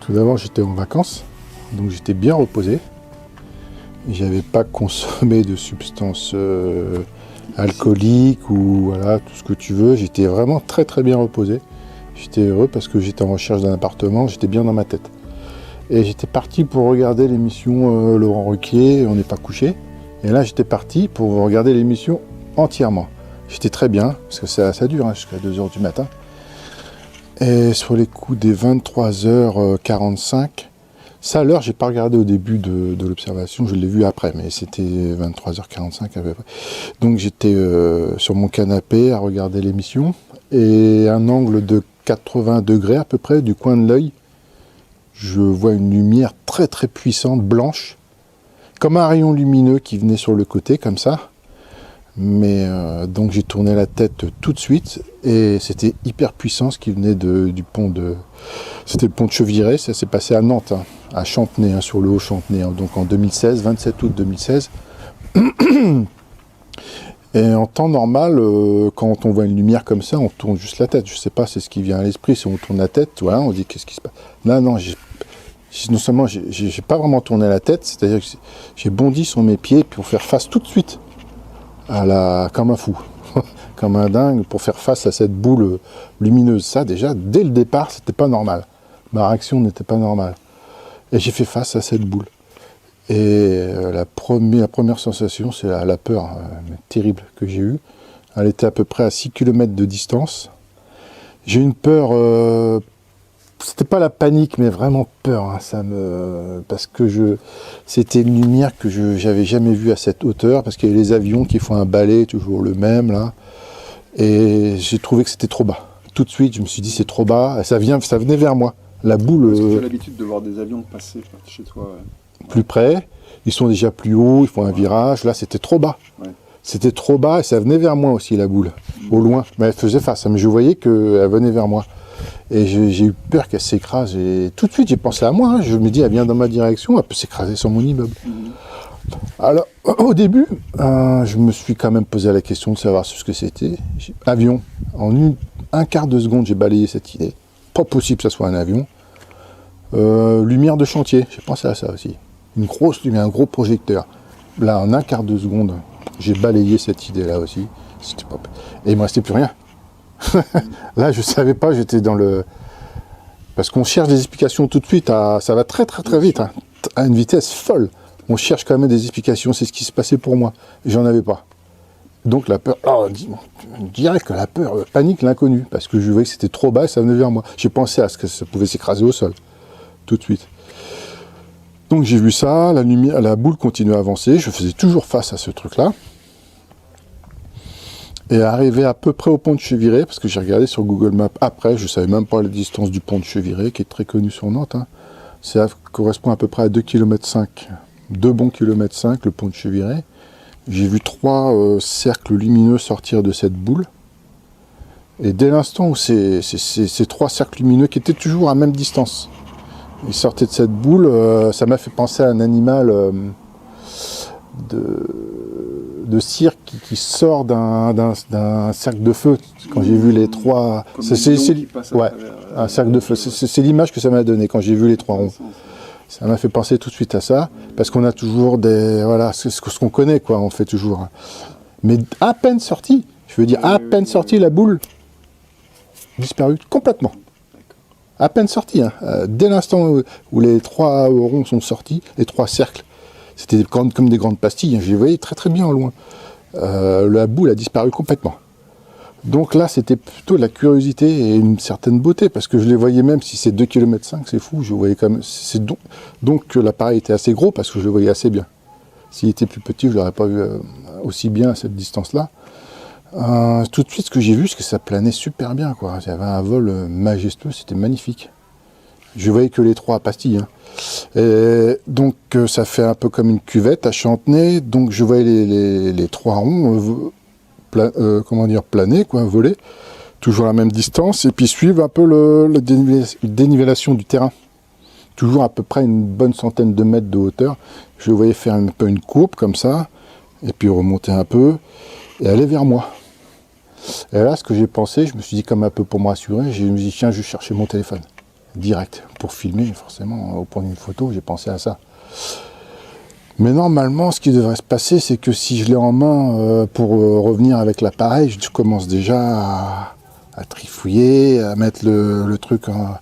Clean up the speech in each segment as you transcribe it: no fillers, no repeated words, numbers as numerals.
Tout d'abord, j'étais en vacances, donc j'étais bien reposé. J'avais pas consommé de substances alcooliques ou voilà, tout ce que tu veux. J'étais vraiment très très bien reposé. J'étais heureux parce que j'étais en recherche d'un appartement, j'étais bien dans ma tête. Et j'étais parti pour regarder l'émission Laurent Ruquier, On n'est pas couché. Et là, j'étais parti pour regarder l'émission entièrement. J'étais très bien, parce que ça dure hein, jusqu'à 2h du matin. Et sur les coups des 23h45, ça à l'heure, j'ai pas regardé au début de l'observation, je l'ai vu après, mais c'était 23h45 à peu près. Donc j'étais sur mon canapé à regarder l'émission, et un angle de 80 degrés à peu près, du coin de l'œil, je vois une lumière très très puissante, blanche, comme un rayon lumineux qui venait sur le côté, comme ça. Mais donc j'ai tourné la tête tout de suite et c'était hyper puissant ce qui venait du pont de... C'était le pont de Cheviré, ça s'est passé à Nantes, hein, à Chantenay, hein, sur le Haut-Chantenay, hein, donc en 2016, 27 août 2016. Et en temps normal, quand on voit une lumière comme ça, on tourne juste la tête. Je sais pas, c'est ce qui vient à l'esprit, si on tourne la tête, voilà, on dit qu'est-ce qui se passe. Là, non, non seulement j'ai pas vraiment tourné la tête, c'est-à-dire que j'ai bondi sur mes pieds pour faire face tout de suite comme un fou, comme un dingue, pour faire face à cette boule lumineuse. Ça, déjà, dès le départ, c'était pas normal. Ma réaction n'était pas normale. Et j'ai fait face à cette boule. Et la première sensation, c'est la peur terrible que j'ai eue. Elle était à peu près à 6 km de distance. J'ai eu une peur... c'était pas la panique, mais vraiment peur. Hein, parce que c'était une lumière que j'avais jamais vue à cette hauteur, parce qu'il y a les avions qui font un balai, toujours le même, là. Et j'ai trouvé que c'était trop bas. Tout de suite, je me suis dit, c'est trop bas. Et ça venait vers moi. La boule... Est-ce que tu as l'habitude de voir des avions passer chez toi? Plus près. Ils sont déjà plus hauts, ils font un virage. Là, c'était trop bas. Ouais. C'était trop bas et ça venait vers moi aussi, la boule. Au loin. Mais elle faisait face. Mais je voyais qu'elle venait vers moi. Et j'ai eu peur qu'elle s'écrase. Et tout de suite, j'ai pensé à moi. Hein. Je me dis, elle vient dans ma direction, elle peut s'écraser sur mon immeuble. Alors, au début, je me suis quand même posé la question de savoir ce que c'était. Avion. En un quart de seconde, j'ai balayé cette idée. Pas possible que ce soit un avion. Lumière de chantier. J'ai pensé à ça aussi. Une grosse lumière, un gros projecteur. Là, en un quart de seconde, j'ai balayé cette idée-là aussi. Et il ne me restait plus rien. Là, je ne savais pas, j'étais dans le... Parce qu'on cherche des explications tout de suite, ça va très très très vite, hein, à une vitesse folle. On cherche quand même des explications, c'est ce qui se passait pour moi. J'en avais pas. Donc la peur, je dirais que la peur, panique, l'inconnu, parce que je voyais que c'était trop bas et ça venait vers moi. J'ai pensé à ce que ça pouvait s'écraser au sol, tout de suite. Donc j'ai vu ça, la boule continuait à avancer, je faisais toujours face à ce truc-là. Et arrivé à peu près au pont de Cheviré, parce que j'ai regardé sur Google Maps après, je ne savais même pas la distance du pont de Cheviré, qui est très connu sur Nantes. Hein. Ça correspond à peu près à 2,5 km. 2 bons kilomètres 5, le pont de Cheviré. J'ai vu 3 cercles lumineux sortir de cette boule. Et dès l'instant où ces 3 cercles lumineux, qui étaient toujours à même distance, ils sortaient de cette boule, ça m'a fait penser à un animal de cirque qui sort d'un cercle de feu. Quand j'ai vu les 3... Ouais, un cercle de feu. C'est l'image que ça m'a donné quand j'ai vu les 3 ronds. Ça m'a fait penser tout de suite à ça, parce qu'on a toujours des... Voilà, c'est ce qu'on connaît, quoi, on fait toujours. Mais à peine sorti, je veux dire, à peine sorti, la boule disparue complètement. À peine sorti, hein. Dès l'instant où les 3 ronds sont sortis, les 3 cercles, c'était comme des grandes pastilles, hein. Je les voyais très très bien au loin. La boule a disparu complètement. Donc là, c'était plutôt de la curiosité et une certaine beauté, parce que je les voyais même, si c'est 2,5 km, c'est fou, je voyais quand même... Donc l'appareil était assez gros, parce que je le voyais assez bien. S'il était plus petit, je ne l'aurais pas vu aussi bien à cette distance-là. Tout de suite, ce que j'ai vu, c'est que ça planait super bien, quoi. Il y avait un vol majestueux, c'était magnifique. Je voyais que les 3 pastilles. Hein. Et donc, ça fait un peu comme une cuvette à Chantenay. Donc, je voyais les 3 ronds planer, quoi, voler. Toujours à la même distance. Et puis, suivre un peu la dénivellation du terrain. Toujours à peu près une bonne centaine de mètres de hauteur. Je voyais faire un peu une courbe, comme ça. Et puis, remonter un peu. Et aller vers moi. Et là, ce que j'ai pensé, je me suis dit, comme un peu pour me rassurer, je me suis dit, tiens, je vais chercher mon téléphone. direct. Pour filmer, forcément, au prendre une photo, j'ai pensé à ça. Mais normalement, ce qui devrait se passer, c'est que si je l'ai en main pour revenir avec l'appareil, je commence déjà à trifouiller, à mettre le truc en...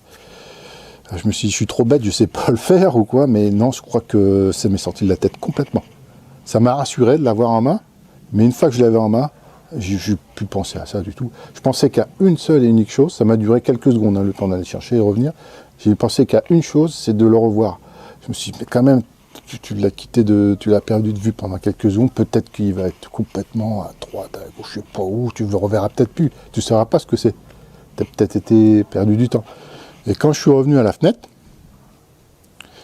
Je me suis dit, je suis trop bête, je sais pas le faire ou quoi, mais non, je crois que ça m'est sorti de la tête complètement. Ça m'a rassuré de l'avoir en main, mais une fois que je l'avais en main, j'ai plus pensé à ça du tout. Je pensais qu'à une seule et unique chose, ça m'a duré quelques secondes, le temps d'aller chercher et revenir. J'ai pensé qu'à une chose, c'est de le revoir. Je me suis dit, mais quand même, tu l'as quitté, tu l'as perdu de vue pendant quelques secondes, peut-être qu'il va être complètement à droite, à gauche, je sais pas où, tu le reverras peut-être plus, tu ne sauras pas ce que c'est. Tu as peut-être été perdu du temps. Et quand je suis revenu à la fenêtre,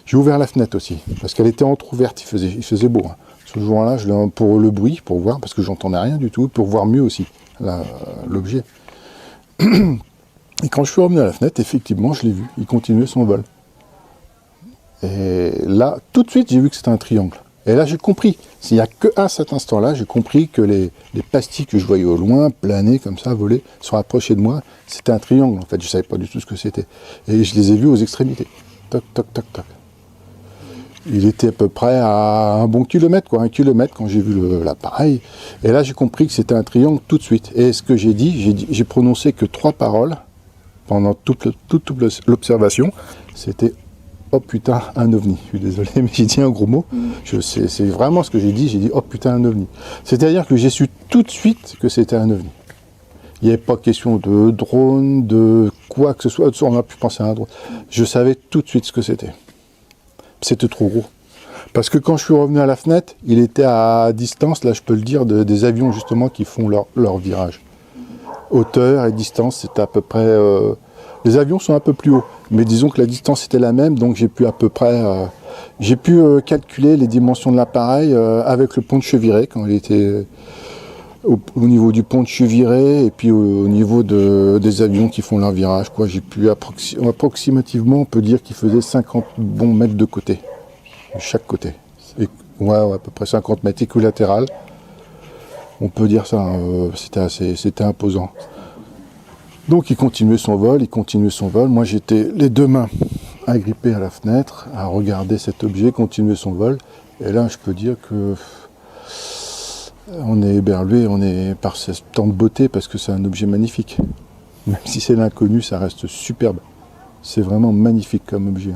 j'ai ouvert la fenêtre aussi, parce qu'elle était entrouverte, il faisait beau. Hein. Ce jour-là, pour le bruit, pour voir, parce que j'entendais rien du tout, pour voir mieux aussi l'objet. Et quand je suis revenu à la fenêtre, effectivement, je l'ai vu, il continuait son vol. Et là, tout de suite, j'ai vu que c'était un triangle. Et là, j'ai compris. S'il n'y a qu'à cet instant-là, j'ai compris que les pastilles que je voyais au loin, planer comme ça, voler, se rapprocher de moi, c'était un triangle. En fait, je ne savais pas du tout ce que c'était. Et je les ai vus aux extrémités. Toc, toc, toc, toc. Il était à peu près à un bon kilomètre, quoi, 1 kilomètre quand j'ai vu l'appareil. Et là, j'ai compris que c'était un triangle tout de suite. Et ce que j'ai dit, j'ai prononcé que 3 paroles pendant toute l'observation. C'était « Oh putain, un ovni ». Je suis désolé, mais j'ai dit un gros mot. C'est vraiment ce que j'ai dit « Oh putain, un ovni ». C'est-à-dire que j'ai su tout de suite que c'était un ovni. Il n'y avait pas question de drone, de quoi que ce soit. On a pu penser à un drone. Je savais tout de suite ce que c'était. C'était trop gros. Parce que quand je suis revenu à la fenêtre, il était à distance, là je peux le dire, des avions justement qui font leur virage. Hauteur et distance, c'était à peu près... les avions sont un peu plus hauts, mais disons que la distance était la même, donc j'ai pu à peu près... j'ai pu calculer les dimensions de l'appareil avec le pont de Cheviré, quand il était au niveau du pont de Cheviré, et puis au niveau des avions qui font leur virage. J'ai pu approximativement, on peut dire qu'il faisait 50 bons mètres de côté, de chaque côté. Et, ouais, à peu près 50 mètres équilatéral. On peut dire ça, c'était imposant. Donc il continuait son vol. Moi j'étais les 2 mains agrippées à la fenêtre, à regarder cet objet continuer son vol. Et là je peux dire que on est éberlué, on est par tant de beauté parce que c'est un objet magnifique. Même si c'est l'inconnu, ça reste superbe. C'est vraiment magnifique comme objet.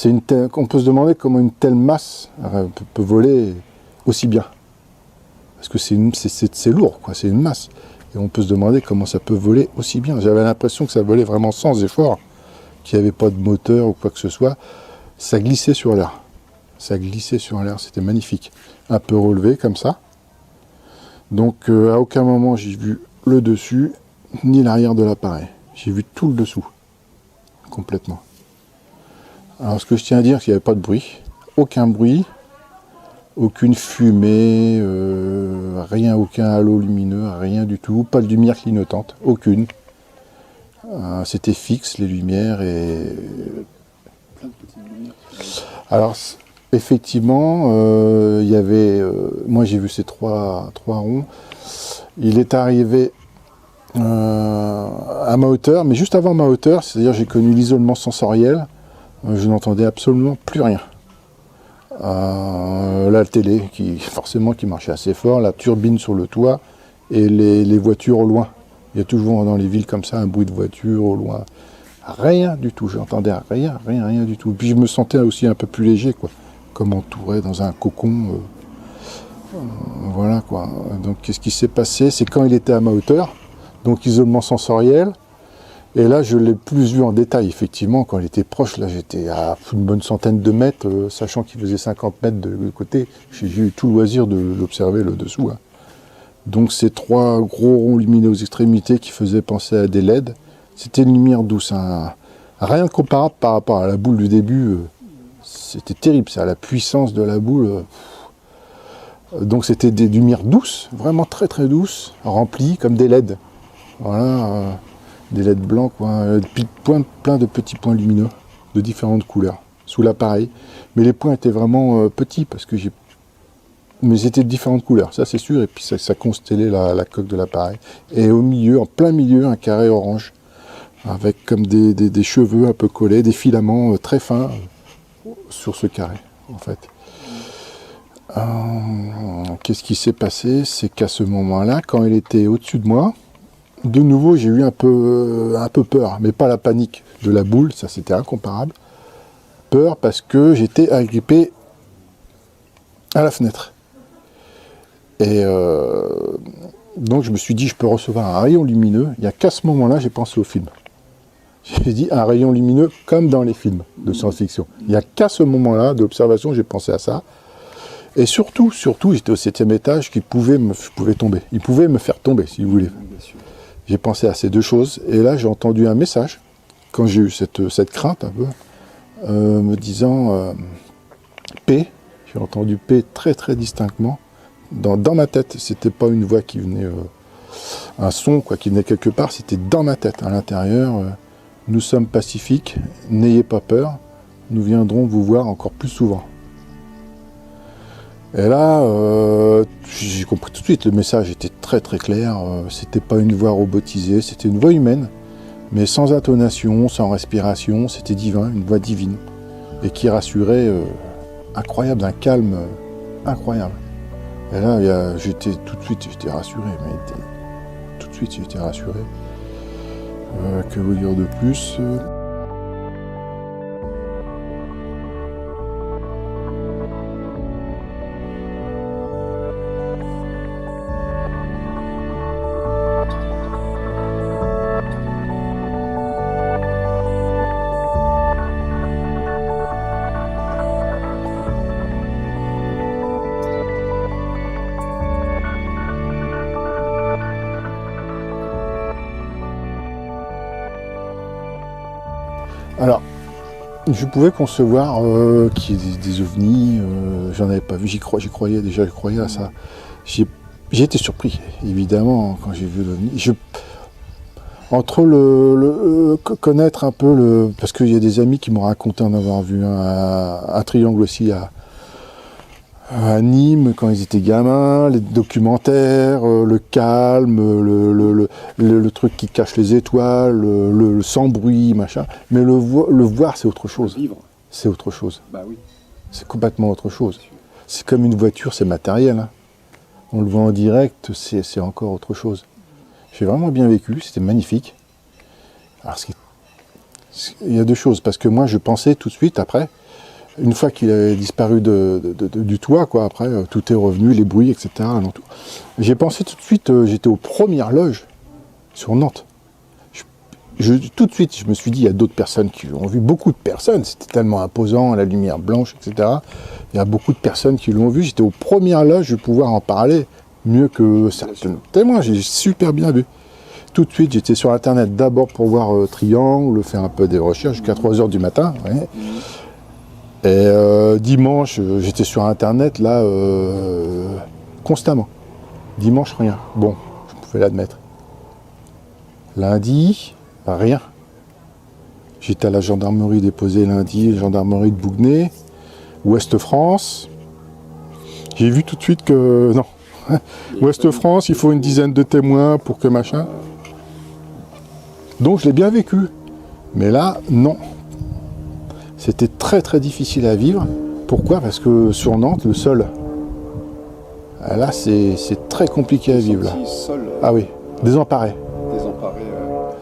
On peut se demander comment une telle masse peut voler aussi bien. Parce que c'est lourd, quoi, c'est une masse. Et on peut se demander comment ça peut voler aussi bien. J'avais l'impression que ça volait vraiment sans effort, qu'il n'y avait pas de moteur ou quoi que ce soit. Ça glissait sur l'air. C'était magnifique. Un peu relevé comme ça. Donc à aucun moment j'ai vu le dessus, ni l'arrière de l'appareil. J'ai vu tout le dessous. Complètement. Alors ce que je tiens à dire, c'est qu'il n'y avait pas de bruit. Aucun bruit. Aucune fumée, rien, aucun halo lumineux, rien du tout, pas de lumière clignotante, aucune. C'était fixe, les lumières et... Plein de petites lumières. Alors, effectivement, il y avait... moi, j'ai vu ces trois ronds. Il est arrivé à ma hauteur, mais juste avant ma hauteur, c'est-à-dire j'ai connu l'isolement sensoriel, je n'entendais absolument plus rien. La télé qui marchait assez fort, la turbine sur le toit et les voitures au loin. Il y a toujours dans les villes comme ça un bruit de voiture au loin. Rien du tout, j'entendais rien du tout. Puis je me sentais aussi un peu plus léger, quoi, comme entouré dans un cocon. Voilà quoi. Donc qu'est-ce qui s'est passé? C'est quand il était à ma hauteur, donc isolement sensoriel. Et là, je l'ai plus vu en détail, effectivement, quand il était proche, là, j'étais à une bonne centaine de mètres, sachant qu'il faisait 50 mètres de côté, j'ai eu tout le loisir de l'observer le dessous. Hein. Donc ces 3 gros ronds lumineux aux extrémités qui faisaient penser à des LED, c'était une lumière douce. Hein. Rien de comparable par rapport à la boule du début, c'était terrible, ça, la puissance de la boule. Donc c'était des lumières douces, vraiment très très douces, remplies comme des LED. Voilà. Des LED blancs, quoi, plein de petits points lumineux de différentes couleurs sous l'appareil. Mais les points étaient vraiment petits parce que mais c'était de différentes couleurs, ça c'est sûr, et puis ça constellait la coque de l'appareil. Et au milieu, en plein milieu, un carré orange. avec comme des cheveux un peu collés, des filaments très fins sur ce carré, en fait. Qu'est-ce qui s'est passé? C'est qu'à ce moment-là, quand il était au-dessus de moi, de nouveau, j'ai eu un peu peur, mais pas la panique de la boule, ça c'était incomparable. Peur parce que j'étais agrippé à la fenêtre. Et donc je me suis dit, je peux recevoir un rayon lumineux. Il n'y a qu'à ce moment-là, j'ai pensé au film. J'ai dit un rayon lumineux comme dans les films de science-fiction. Il n'y a qu'à ce moment-là de l'observation, j'ai pensé à ça. Et surtout, j'étais au 7e étage, je pouvais tomber. Il pouvait me faire tomber, si vous voulez. J'ai pensé à ces deux choses. Et là, j'ai entendu un message, quand j'ai eu cette crainte un peu, me disant paix. J'ai entendu paix très très distinctement. Dans ma tête, c'était pas une voix qui venait, un son quoi, qui venait quelque part, c'était dans ma tête, à l'intérieur. Nous sommes pacifiques, n'ayez pas peur, nous viendrons vous voir encore plus souvent. Et là, j'ai compris tout de suite, le message était très très clair, c'était pas une voix robotisée, c'était une voix humaine, mais sans intonation, sans respiration, c'était divin, une voix divine, et qui rassurait, incroyable, d'un calme incroyable. Et là, tout de suite, j'étais rassuré, tout de suite, j'étais rassuré. Que vous dire de plus? Alors, je pouvais concevoir qu'il y ait des ovnis, j'en avais pas vu, j'y croyais à ça. J'ai été surpris, évidemment, quand j'ai vu l'ovni. Entre connaître un peu parce qu'il y a des amis qui m'ont raconté en avoir vu un triangle aussi à Nîmes quand ils étaient gamins, les documentaires, le calme, le truc qui cache les étoiles, le sans bruit, machin. Mais le voir, c'est autre chose. Vivre. C'est autre chose. Bah oui. C'est complètement autre chose. C'est comme une voiture, c'est matériel. Hein. On le voit en direct, c'est encore autre chose. J'ai vraiment bien vécu, c'était magnifique. Alors, il y a deux choses, parce que moi, je pensais tout de suite après, une fois qu'il avait disparu du toit, quoi, après, tout est revenu, les bruits, etc. J'ai pensé tout de suite, j'étais aux premières loges sur Nantes. Tout de suite, je me suis dit, il y a d'autres personnes qui l'ont vu, beaucoup de personnes, c'était tellement imposant, la lumière blanche, etc. Il y a beaucoup de personnes qui l'ont vu, j'étais aux premières loges de pouvoir en parler, mieux que certains témoins, j'ai super bien vu. Tout de suite, j'étais sur Internet d'abord pour voir Triangle, faire un peu des recherches jusqu'à 3h du matin. Ouais. Et dimanche, j'étais sur Internet, là, constamment. Dimanche, rien. Bon, je pouvais l'admettre. Lundi, rien. J'étais à la gendarmerie déposée lundi, gendarmerie de Bougnay, Ouest-France. J'ai vu tout de suite que, non. Ouest-France, il faut une dizaine de témoins pour que machin. Donc je l'ai bien vécu. Mais là, non. C'était très très difficile à vivre. Pourquoi? Parce que sur Nantes, le sol, là c'est très compliqué à vivre. Là. Sol, ah oui, désemparé. Désemparé.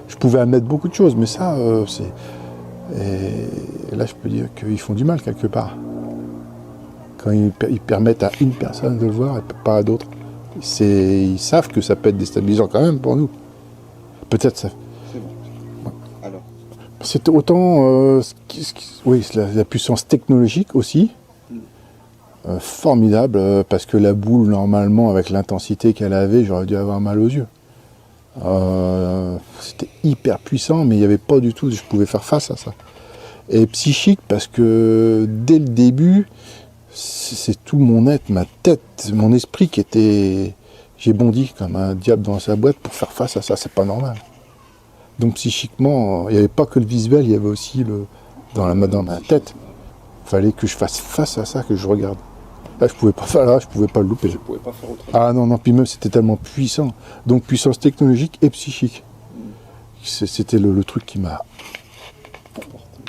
Je pouvais admettre beaucoup de choses, mais ça, c'est... Et là, je peux dire qu'ils font du mal quelque part. Quand ils permettent à une personne de le voir et pas à d'autres. Ils savent que ça peut être déstabilisant quand même pour nous. Peut-être ça... C'est bon. Ouais. Alors. C'est autant oui, la puissance technologique aussi, formidable, parce que la boule, normalement, avec l'intensité qu'elle avait, j'aurais dû avoir mal aux yeux. C'était hyper puissant, mais il n'y avait pas du tout, je pouvais faire face à ça. Et psychique, parce que dès le début, c'est tout mon être, ma tête, mon esprit qui était... J'ai bondi comme un diable dans sa boîte pour faire face à ça, c'est pas normal. Donc psychiquement, il n'y avait pas que le visuel, il y avait aussi dans ma tête. Il fallait que je fasse face à ça, que je regarde. Là, je pouvais pas faire là, je pouvais pas le louper. Je pouvais pas faire autrement. Ah non, puis même c'était tellement puissant. Donc puissance technologique et psychique. C'était le truc qui m'a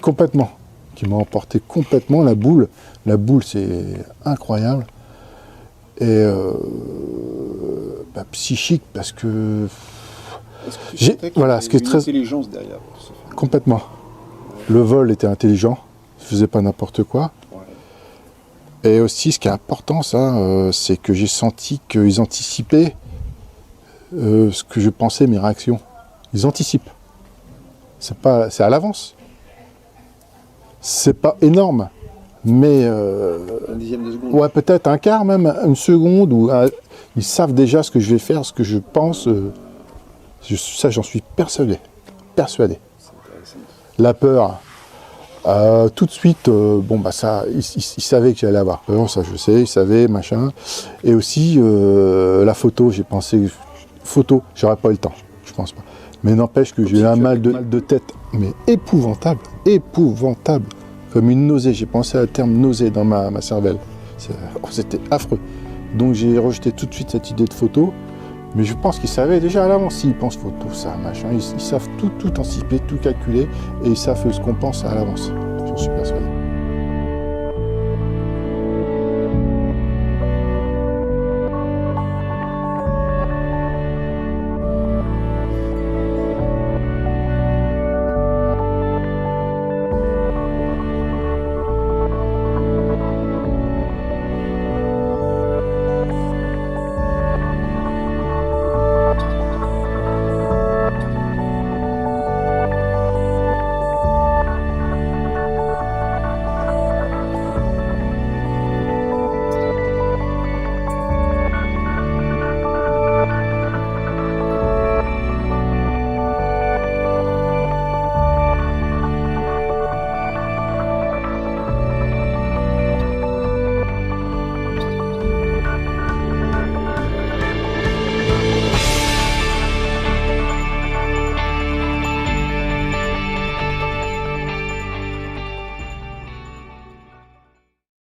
complètement, qui m'a emporté complètement. La boule, c'est incroyable. Et psychique, parce que voilà, ce qui est très intelligence derrière tout ça. Complètement. Ouais. Le vol était intelligent, je faisais pas n'importe quoi. Ouais. Et aussi, ce qui est important, ça, c'est que j'ai senti qu'ils anticipaient ce que je pensais, mes réactions. Ils anticipent. C'est à l'avance. C'est pas énorme, mais un dixième de seconde. Ouais, peut-être un quart, même une seconde, ou ils savent déjà ce que je vais faire, ce que je pense. Ça, j'en suis persuadé. La peur, tout de suite, ça, ils savaient que j'allais avoir peur, ça je sais, ils savaient, machin. Et aussi, la photo, j'ai pensé, j'aurais pas eu le temps, je pense pas. Mais n'empêche que j'ai eu un mal de tête, mais épouvantable, comme une nausée. J'ai pensé à terme nausée dans ma cervelle. C'était affreux. Donc j'ai rejeté tout de suite cette idée de photo. Mais je pense qu'ils savaient déjà à l'avance, s'ils pensent photo, ça, machin, ils savent tout anticiper, tout calculer, et ils savent ce qu'on pense à l'avance. J'en suis persuadé.